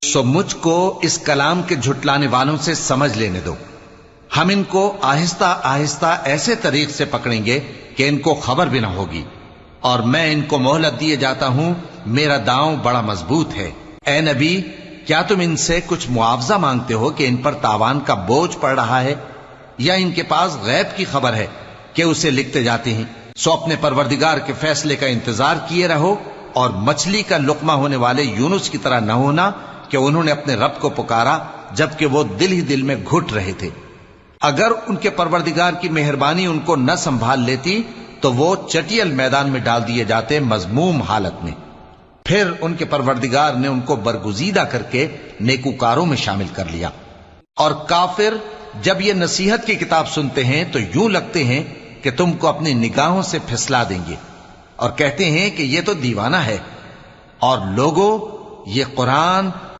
سو مجھ کو اس کلام کے جھٹلانے والوں سے سمجھ لینے دو. ہم ان کو آہستہ آہستہ ایسے طریق سے پکڑیں گے کہ ان کو خبر بھی نہ ہوگی، اور میں ان کو مہلت دیے جاتا ہوں، میرا داؤں بڑا مضبوط ہے. اے نبی، کیا تم ان سے کچھ معاوضہ مانگتے ہو کہ ان پر تاوان کا بوجھ پڑ رہا ہے، یا ان کے پاس غیب کی خبر ہے کہ اسے لکھتے جاتے ہیں؟ سو اپنے پروردگار کے فیصلے کا انتظار کیے رہو، اور مچھلی کا لقمہ ہونے والے یونس کی طرح نہ ہونا کہ انہوں نے اپنے رب کو پکارا جبکہ وہ دل ہی دل میں گھٹ رہے تھے. اگر ان کے پروردگار کی مہربانی ان کو نہ سنبھال لیتی تو وہ چٹیل میدان میں ڈال دیے جاتے مذموم حالت میں. پھر ان کے پروردگار نے ان کو برگزیدہ کر کے نیکوکاروں میں شامل کر لیا. اور کافر جب یہ نصیحت کی کتاب سنتے ہیں تو یوں لگتے ہیں کہ تم کو اپنی نگاہوں سے پھسلا دیں گے، اور کہتے ہیں کہ یہ تو دیوانہ ہے. اور لوگوں، یہ قرآن